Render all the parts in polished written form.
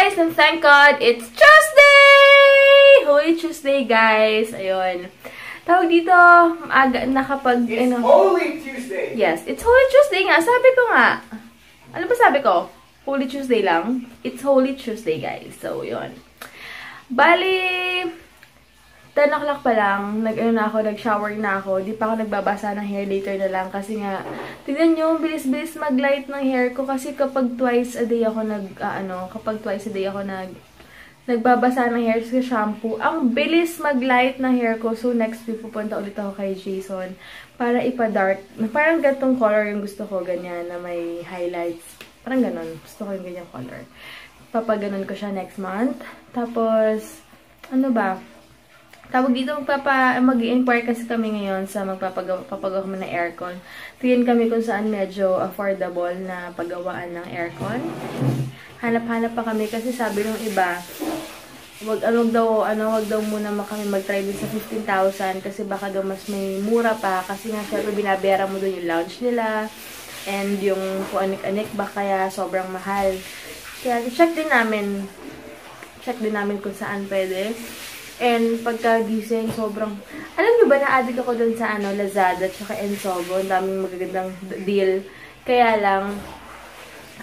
guys! And thank God, it's Tuesday! Holy Tuesday, guys! Ayun. Tawag dito, nakapag... It's Holy Tuesday! Yes, it's Holy Tuesday nga. Sabi ko nga. Ano ba sabi ko? Holy Tuesday lang? It's Holy Tuesday, guys. So, yun. Bali, 10 o'clock pa lang, nag-shower na ako. Di pa ako nagbabasa ng hair, later na lang. Kasi nga, tignan nyo, bilis-bilis mag-light ng hair ko. Kasi kapag twice a day ako nagbabasa ng hair sa shampoo, ang bilis mag-light ng hair ko. So, next week, pupunta ulit ako kay Jason para ipa-dark. Parang gantong color yung gusto ko, ganyan, na may highlights. Parang ganon. Gusto ko yung ganyang color. Papaganon ko siya next month. Tapos, ano ba? Tawag dito, mag-i-inquire kasi kami ngayon sa magpapagawa kami ng aircon. Tingin kami kung saan medyo affordable na paggawaan ng aircon. Hanap-hanap pa kami kasi sabi ng iba, wag daw muna kami mag-try din sa 15,000 kasi baka daw mas may mura pa kasi nga syempre binabayaran mo doon yung lounge nila and yung kung anik-anik ba kaya sobrang mahal. Kaya check din namin kung saan pwede. And pagkagising, sobrang... Alam niyo ba, na-addict ako dun sa Lazada at Ensogo. Ang daming magagandang deal. Kaya lang,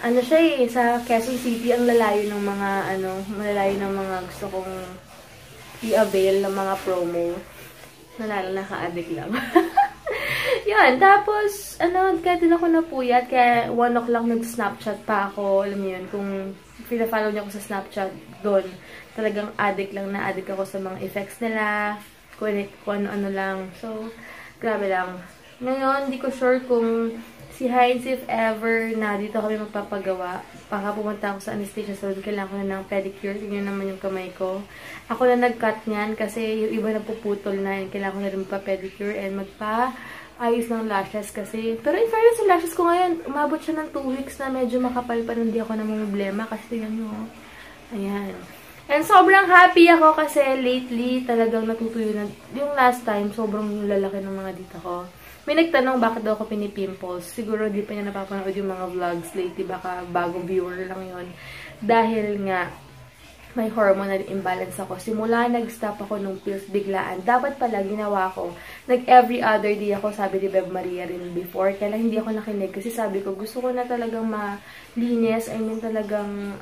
siya sa Quezon City, ang lalayo ng mga gusto kong i-avail ng mga promo. Naka-addict lang. Yan, tapos, kaya din ako napuyat. Kaya 1 o'clock nag-Snapchat pa ako. Alam niyo yun, kung pina-follow niyo ako sa Snapchat doon, talagang addict ako sa mga effects nila, kung ano lang. So, grabe lang. Ngayon, hindi ko sure kung si Heinz, if ever na dito kami magpapagawa, baka pumunta ako sa anesthesia salon, kailangan ko na ng pedicure. Tingnan naman yung kamay ko. Ako na nag-cut niyan kasi yung iba na puputol na. Kailangan ko na rin magpa-pedicure and magpa-ayos ng lashes kasi. Pero in fairness, yung lashes ko ngayon, umabot siya ng 2 weeks na medyo makapal pa, hindi ako na problema kasi tingnan nyo. Ayan. And sobrang happy ako kasi lately talagang natutuyo na. Yung last time, sobrang lalaki ng mga dito ko. May nagtanong bakit daw ako pinipimples. Siguro di pa niya napapanood yung mga vlogs lately. Baka bagong viewer lang yon. Dahil nga, may hormonal imbalance ako. Simula nag-stop ako nung pills biglaan. Dapat pala ginawa ko. Every other day ako, sabi ni Beb Maria rin before. Kaya lang hindi ako nakinig. Kasi sabi ko, gusto ko na talagang malinis. I mean talagang,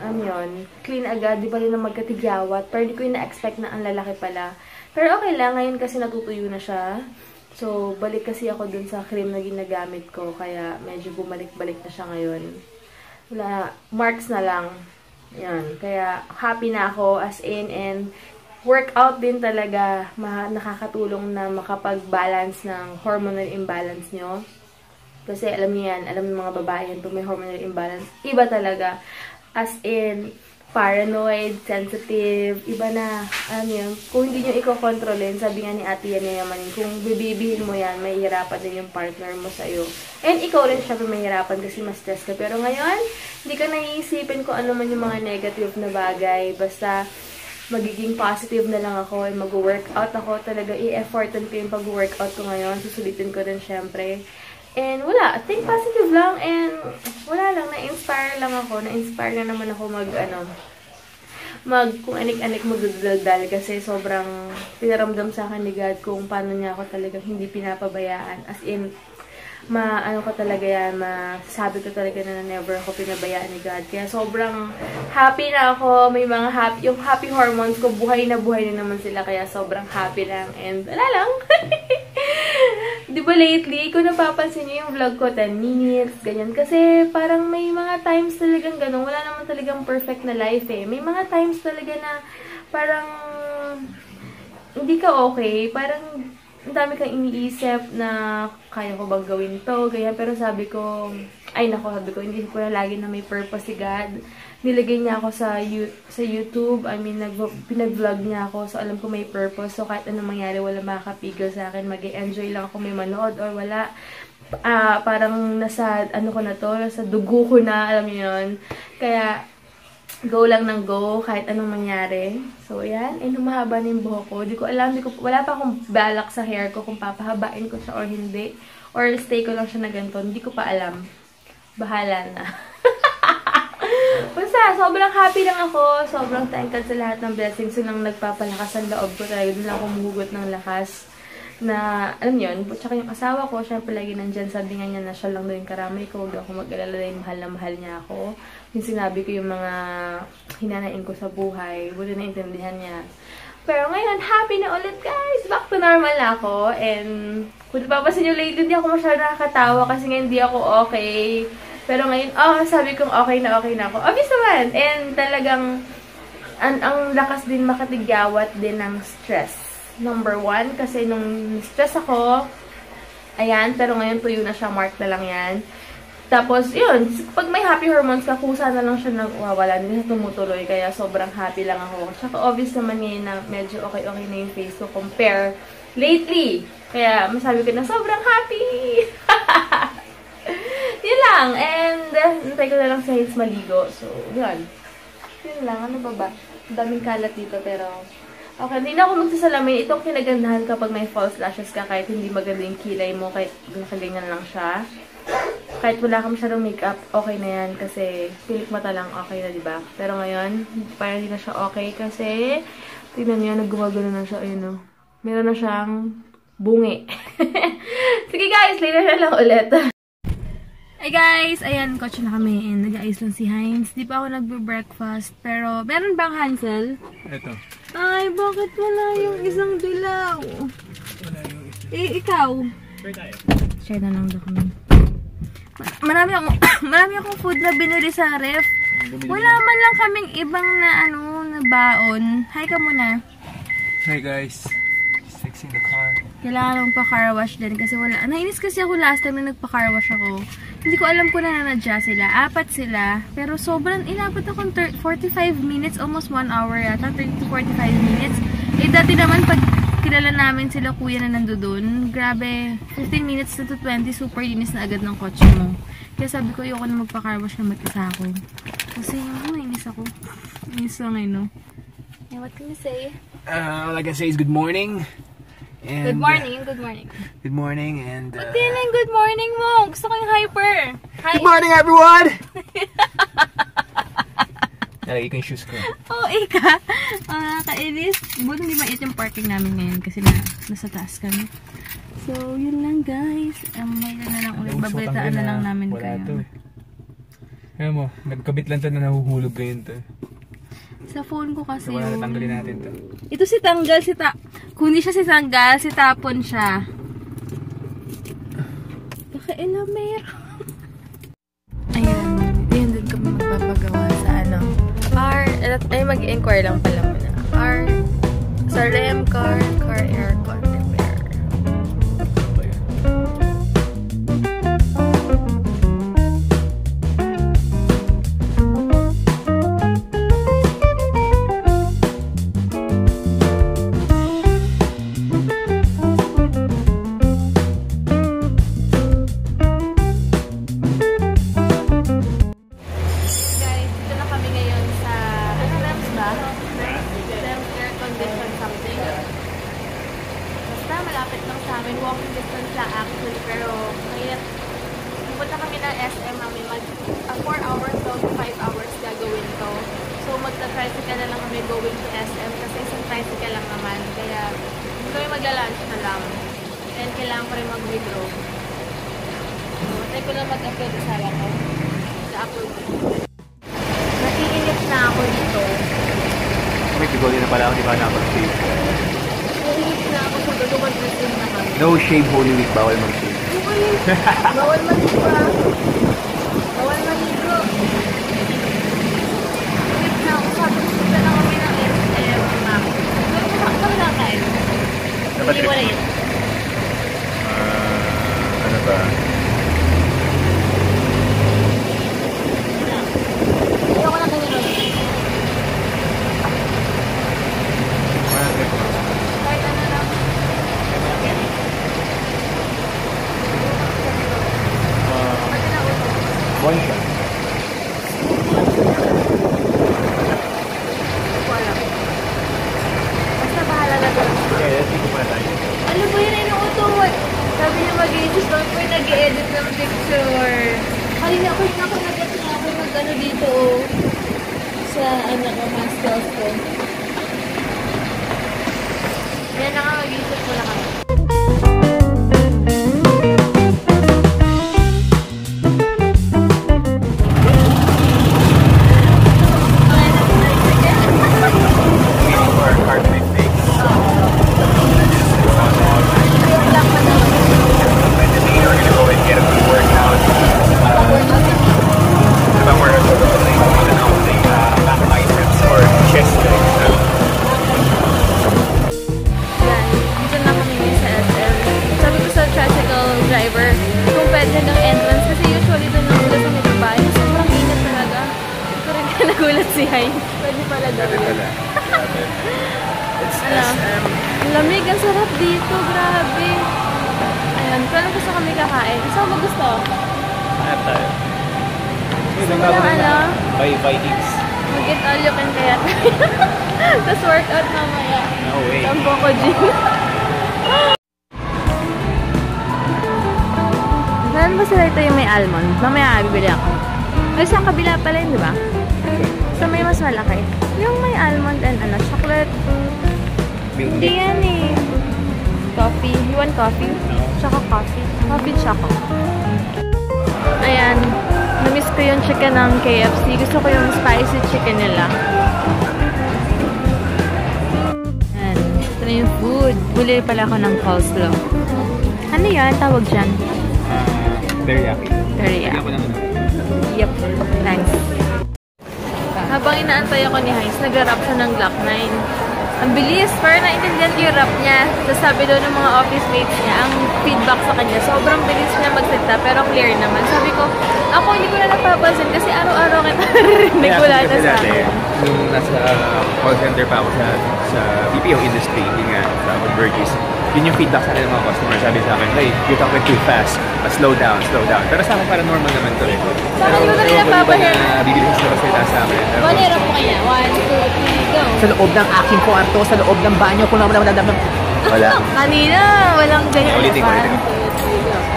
clean agad. Di ba rin na magkatigyawat. Pero di ko yung na-expect na ang lalaki pala. Pero okay lang. Ngayon kasi natutuyo na siya. So, balik kasi ako dun sa cream na ginagamit ko. Kaya medyo bumalik-balik na siya ngayon. Wala, marks na lang. Yan. Kaya, happy na ako as in, and workout din talaga nakakatulong na makapag-balance ng hormonal imbalance nyo. Kasi alam niyo yan, alam ng mga babae yan, pag may hormonal imbalance, iba talaga. As in, paranoid, sensitive, iba na, kung hindi nyo i-controlin, sabi nga ni Ate yan naman, kung bibibihin mo yan, mahihirapan din yung partner mo sa'yo. And ikaw rin syempre mahihirapan kasi mas stress ka. Pero ngayon, hindi ka naiisipin kung ano man yung mga negative na bagay. Basta, magiging positive na lang ako, mag-workout ako, talaga i-effortan ko yung pag-workout ko ngayon, susulitin ko din syempre. And wala, think positive lang, and wala lang, na-inspire lang ako, na-inspire na naman ako kung anik-anik magdudaldal kasi sobrang pinaramdam sa akin ni God kung paano niya ako talagang hindi pinapabayaan. As in, ko talaga yan, masasabi ko talaga na never ako pinabayaan ni God. Kaya sobrang happy na ako, may mga yung happy hormones ko, buhay na naman sila, kaya sobrang happy lang, and wala lang. Diba lately, kung napapansin niyo yung vlog ko, 10 minutes, ganyan. Kasi parang may mga times talagang ganun. Wala naman talagang perfect na life eh. May mga times talaga na parang hindi ka okay. Parang ang dami kang iniisip na kaya ko bang gawin to, ganyan. Pero sabi ko, hindi ko na lagi na may purpose si God. Nilagay niya ako sa YouTube. I mean, pinag-vlog niya ako. So, alam ko may purpose. So, kahit anong mangyari, wala makakapigil sa akin. Mag-enjoy lang ako may manood or wala. Parang nasa, nasa dugo ko na, alam niyo yun. Kaya, go lang ng go, kahit anong mangyari. So, ayan. And humahaba na yung buhok ko. Di ko alam, wala pa akong balak sa hair ko kung papahabain ko siya or hindi. Or stay ko lang siya na ganito. Hindi ko pa alam. Bahala na. Basta, sobrang happy lang ako. Sobrang thankful sa lahat ng blessings. Yun ang nagpapalakas ang loob ko talaga. Doon lang ako humugot ng lakas. Na, alam yun, tsaka yung asawa ko, syempre lagi nandyan, sabi nga niya na siya lang daw yung karamay ko, huwag ako mag-alala yung mahal na mahal niya ako. Yung sinabi ko yung mga hinanain ko sa buhay, buti na intindihan niya. Pero ngayon, happy na ulit guys! Back to normal na ako, and kung napapasin nyo lately, hindi ako masyado nakakatawa kasi nga hindi ako okay. Pero ngayon, sabi kong okay na ako. Obvious naman! And talagang, ang lakas din makatigyawat din ng stress. Number 1, kasi nung stress ako, ayan, pero ngayon tuyo na siya, mark na lang yan. Tapos, yun, pag may happy hormones ka, kusa na lang siya nawawala, hindi siya tumutuloy, kaya sobrang happy lang ako. Tsaka obvious naman ngayon na medyo okay-okay na yung face ko compare lately. Kaya masabi ko na sobrang happy! Yun lang, and nantay ko na lang sa Hales maligo. So, yun. Yun lang, ano ba ba? Daming kalat dito, pero okay, hindi na ako magsasalamin. Itong kinagandahan kapag may false lashes ka, kahit hindi maganda yung kilay mo, kahit nakaganyan lang siya. Kahit wala ka masyadong makeup, okay na yan. Kasi pilik mata lang, okay na, diba? Pero ngayon, parang hindi na siya okay kasi, tignan niyo, naggumagano na siya, ayun o. Meron na siyang bungi. Sige guys, later na lang ulit. Hey guys! Ayan, kotse na kami and nag-ayos lang si Heinz. Di pa ako nagbe-breakfast, pero meron bang Hansel? Ito. Ay, bakit wala yung isang dilaw? Wala yung isa. Eh, ikaw? Share tayo. Share na lang daw kami. Marami akong food na binili sa ref. Wala man lang kaming ibang na baon. Hi ka muna. Hi guys. Just fixing the car. Kailangan mong pa-car wash din kasi wala. Nainis kasi ako last time na nagpa-car wash ako. Hindi ko alam kung nananadya sila. 4 sila. Pero sobrang inabot akong 45 minutes. Almost 1 hour yata. 30 to 45 minutes. Eh dati naman pag kilala namin sila kuya na nandoon, grabe, 15 minutes to 20, super linis na agad ng kotse mo. Kaya sabi ko, ayoko na magpa-car wash na mag-isa ako. Kasi nainis ako. Nainis lang no? Yeah, what can you say? All I can say is good morning. And, Good morning, good morning. Good morning and... Ba't din ang good morning mo? Gusto ko yung hyper. Hi. Good morning everyone! Nalagay ko yung shoes ko. Oo, ika. Nakakainis. Buti hindi mait yung parking namin ngayon kasi nasa taas kami. So, yun lang guys. May na lang ulit. Babalitaan na lang namin kayo. Ayan mo, nagkabit lang ito na nahuhulog ngayon to. Sa phone ko kasi wala na, tanggalin natin to. Ito si Tanggal, kung hindi siya si Tanggal, si Tapon siya. Paka-elamer. Ayan, yun din kami magpapagawa sa mag-inquire lang pala muna. Sa REM car aircon repair. Malapit lang sa amin, walking distance lang actually, pero ngayon pupunta kami ng SM, kami 4 hours to 5 hours gagawin to. So magta-tricycle na lang kami going to SM kasi isang tricycle lang naman, kaya hindi kami magla-lunch na lang and kailangan pa rin mag-withdraw. So tayo ko lang mag-upload sa akin ko. Sa-upload ko. Nakiinip na ako dito. May tigol din na pala ako, di ba nakapag-shave? No shave Holy Week, bawal mag-shave. Bawal maligo. Bawal maligo. Wait na ako, sabi ko na lang kami ng SM. Ano lang kayo? Hindi wala yun. Ano ba? Ayoko na kanino. Kahit ano lang. One shot. Basta bahala na doon. Okay, let's see kung tayo. Ano ba yun? Inuutuwag. Sabi niya mag-i-edit. Doon po yung nag-i-edit ng picture. Kanina ako nag-edit na ako mag-ano dito. sa ano ko, mas skills ko. Yan na nga, mag-isip ko na kami. Nagulat si Hay. Pwede pala daw. Pwede pala. It's SM. Lamig. Ang sarap dito. Grabe. Ayan. Pero gusto kami kakain. Saan mo gusto? Kaya tayo. Gusto mo lang ano? By Vikings. Mag-eat all you can kaya tayo. Tapos workout mamaya. No way. Tampo ko, Jean. Saan ba sila ito yung may almond? Mamaya bibili ako. Ay, saan kabila pala yun, di ba? So, may mas malaki. Yung may almond and ano, chocolate. Hindi yan eh. Coffee. You want coffee? No. Choco coffee. Coffee choco. Ayan. Namiss ko yung chicken ng KFC. Gusto ko yung spicy chicken nila. Ayan. Ito na yung food. Buli pala ako ng coleslaw. Ano yan? Tawag dyan? Teriyaki. Teriyaki. Yep. Thanks. Habang inaantay ako ni Heinz, nag-rap siya ng Glock 9. Ang bilis, parang naintindihan ko yung rap niya. Tapos sabi doon ng mga office mates niya, ang feedback sa kanya, sobrang bilis niya magsalita, pero clear naman. Sabi ko, ako hindi ko na napapansin kasi araw-araw kita narinig ko lang sa akin. Nung nasa call center pa ako sa BPO industry, hindi nga, sa Convergys, yun yung feedback sa akin ng mga customer. Sabi sa akin, hey, you're talking too fast. Slow down, slow down. Pero sa akin parang normal naman to eh. Sa akin ko na rin napapahear. Bibili ko sila kasi sa akin. Manero po kaya. 1, 2, 3, go. Sa loob ng aking kwarto, sa loob ng banyo, kung naman naman Wala. Kanina, walang ganyan. Ulitin ko.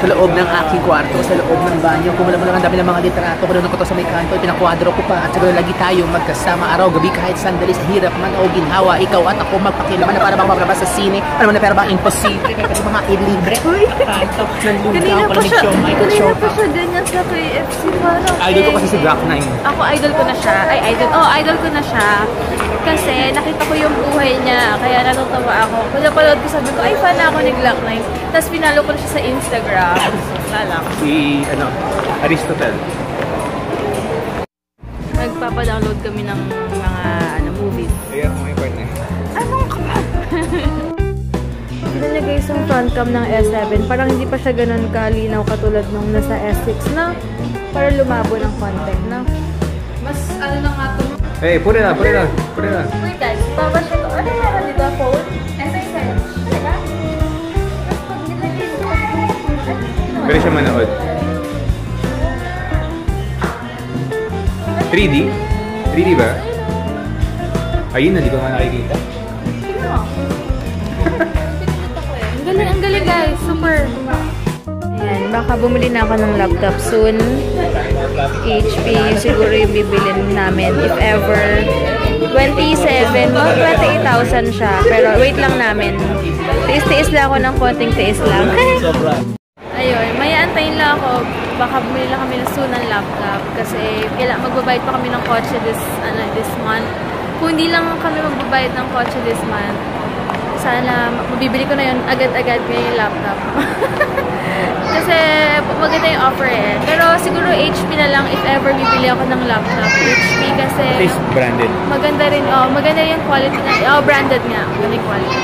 sa loob ng aking kwarto, sa loob ng banyo, kung alam mo lang ang dami ng mga litrato, kung ko to sa may kanto, pinakwadro ko pa, at siguro lagi tayo magkasama araw, gabi, kahit sandali sa hirap man o ginhawa, ikaw at ako magpakilaman na para bang mabraba sa sine, ano man na pero bang imposible, kasi mga ilibre. Uy! Kanina pa siya ganyan sa KFC, parang Idol ko kasi si Glock 9. Ako, idol ko na siya. Idol ko na siya. Kasi nakita ko yung buhay niya. Kaya natutuwa ako. Kung napanood ko, sabi ko, ay, fan ako ni Glock 9. Tapos pinalo ko na siya sa Instagram. Wala lang. Si, Aristotle. Nagpapadownload kami ng mga movies. Ayan, mga part na yun. Anong ka ba? Tignan niya guys yung frontcam ng S7. Parang hindi pa siya ganun kalinaw katulad nung nasa S6 na. Para lumabo ng content na. Mas ano na nga ito. Hey, put it on. Wait guys, baba siya ito. Ano meron dito? Phone? S6. Diba? Tapos pag nilagay ko. Pwede siya manood. 3D? 3D ba? Ayun, hindi ko nga nakikita. Ang galing guys. Super. Ayan, baka bumili na ako ng laptop soon. HP, siguro yung bibilin namin if ever. 27 o 28,000 siya. Pero wait lang namin. Tiis-tiis lang ako ng konting tiis lang. Ayun, may antayin lang ako. Baka bumili lang kami soon ng laptop. Kasi magbabayad pa kami ng kotse this month. Kung hindi lang kami magbabayad ng kotse this month, sana mabibili ko na yun agad-agad yung laptop. Kasi maganda yung offer eh. Pero siguro HP na lang if ever bibili ako ng laptop. HP kasi At least branded. maganda rin. Maganda yung quality na. Branded nga. Maganda yung quality.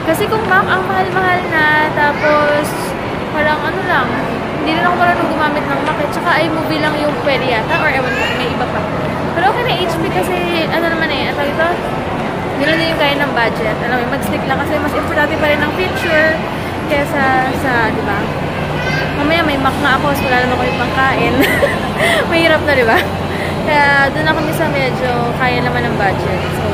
Kasi kung Mac, ang mahal-mahal na. Tapos parang ano lang. Hindi rin ako marunong gumamit ng Mac. Tsaka iMovie lang yung pwede yata. Or ewan ko, may iba pa. Pero okay na HP kasi ano naman eh. Ito ito. Yun na yung kaya ng budget. Alam mo, mag-stick lang kasi mas importante pa rin ang feature kesa sa, di ba? Mamaya may Mac nga ako, so wala naman ko yung pangkain. Mahirap na, di ba? Kaya doon na kami sa medyo kaya naman ng budget. So,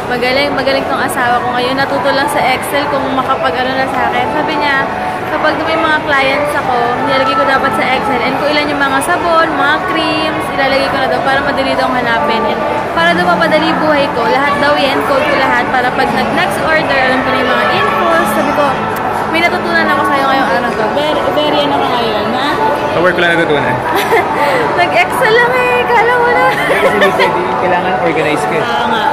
magaling tong asawa ko ngayon. Natuto lang sa Excel kung makapag-ano na sa akin. Sabi niya, kapag may mga clients ako, nilagay ko dapat sa Excel Send ko ilan yung mga sabon, mga creams, ilalagay ko na daw para madali daw hanapin. And para daw mapadali buhay ko, lahat daw i-encode ko lahat para pag nag-next order, alam ko na yung mga infos. Sabi ko, may natutunan ako sa'yo ngayong araw to. Very ano ka ngayon, ha? Sa work ko lang natutunan. Nag-excel lang eh, kala mo na. Kasi kailangan organize ka. Nga.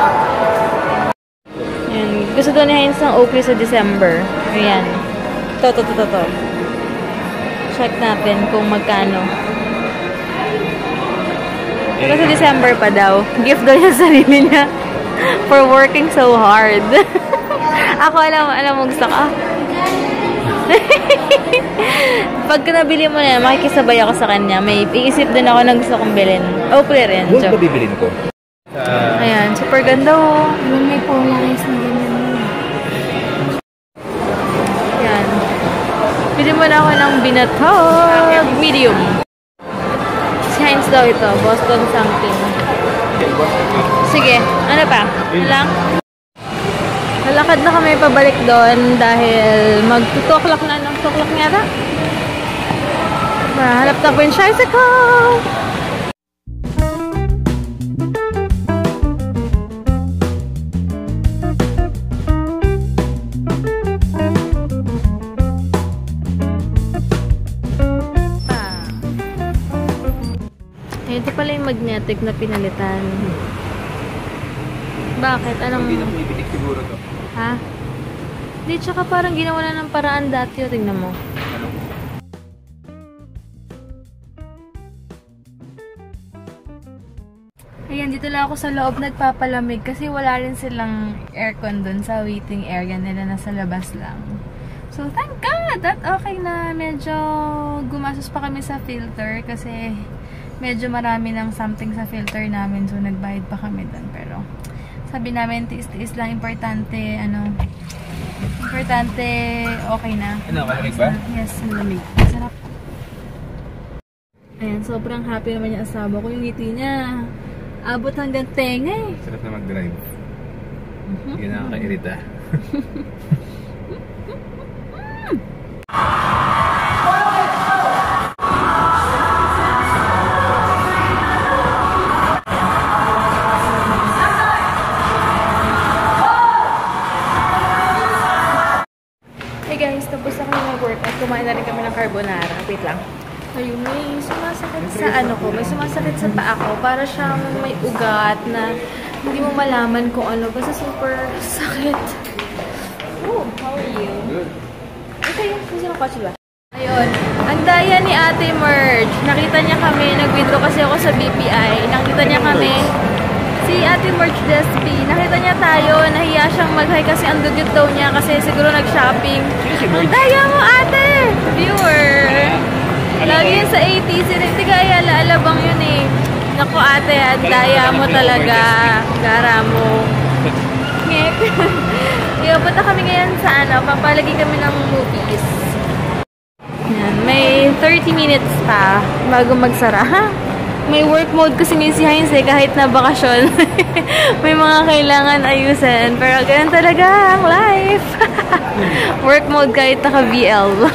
Yan. Gusto daw ni Heinz ng Oakley sa December. Ayan. To. Check natin kung magkano. Pero sa December pa daw. Gift daw niya sa sarili niya. For working so hard. Ako alam mo gusto ka. Pagka nabili mo na, makikisabay ako sa kanya. May iisip din ako na gusto kong bilhin. Oakley rin. Gold ba bibilin ko? Ayan, super ganda oh. May polarized na ganyan. Ayan. Bili mo na ako ng binatog. Medium. Si Heinz daw ito. Boston something. Sige, ano pa? Ano lang? Lalakad na kami pabalik doon dahil mag-2 o'clock na. 2 o'clock nga na. Hanap na po yung tricycle. Ito pala yung magnetic na pinalitan. Bakit? Anong... Hindi na pumipitik siguro to. Ha? Di, tsaka parang ginawa na ng paraan dati. O, tingnan mo. Ayan, dito lang ako sa loob nagpapalamig kasi wala rin silang aircon dun sa waiting area nila, nasa labas lang. So, thank God! That okay na. Medyo gumasos pa kami sa filter kasi medyo marami ng something sa filter namin. So, nagbayad pa kami dun. Pero, sabi namin, tiis-tiis lang. Importante, okay na. Ano, malamig ba? Yes, malamig. Sarap. Ayan, sobrang happy naman yung asawa ko. Yung ngiti niya, abot hanggang tenga eh. Sarap na mag-drive. Hindi na nakakairita. Hey guys, tapos na kami mag-workout. Kumain na rin kami ng carbonara. Wait lang. Ayun, may sumasakit sa may sumasakit sa paa ko. Para siyang may ugat na hindi mo malaman kung ano. Basta super sakit. Oh, how are you? Good. Okay, kasi ng kotse ba? Ayun, ang daya ni Ate Merge. Nakita niya kami, nag-withdraw kasi ako sa BPI. Nakita niya kami, si Ate Merge Despi. Nakita niya tayo, nahiya siyang mag-hi kasi ang dugyot daw niya kasi siguro nag-shopping. Ang daya mo, ate! Viewer! Lagi yun sa 80s, Tigaya, alabang yun eh. Naku ate, ang daya mo talaga. Gara mo. Ngek. Yung punta kami ngayon sa papalagi kami ng movies. Yan, may 30 minutes pa bago magsara. May work mode kasi ni si Heinz eh, kahit na bakasyon. May mga kailangan ayusin. Pero ganun talaga ang life. Work mode kahit naka-VL.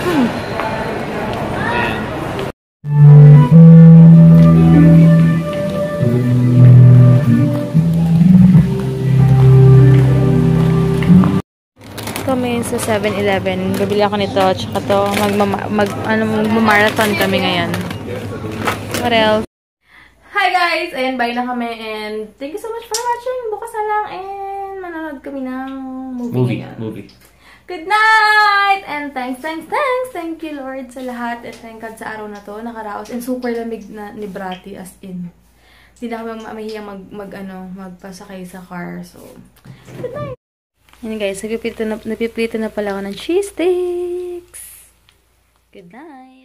Kami sa 7-Eleven. Bibili ako nito. Tsaka to, mag-marathon kami ngayon. What else? Hi guys! Ayan, bye na kami. And thank you so much for watching. Bukas na lang. And manonood kami ng movie ngayon. Movie. Good night! And thanks. Thank you Lord sa lahat. And thank God sa araw na to. Nakaraos. And super lamig na ni Brati as in. Hindi na kami mahiyang magpasakay sa car. So, good night! Yan guys, napiprito na pala ako ng cheese sticks. Good night!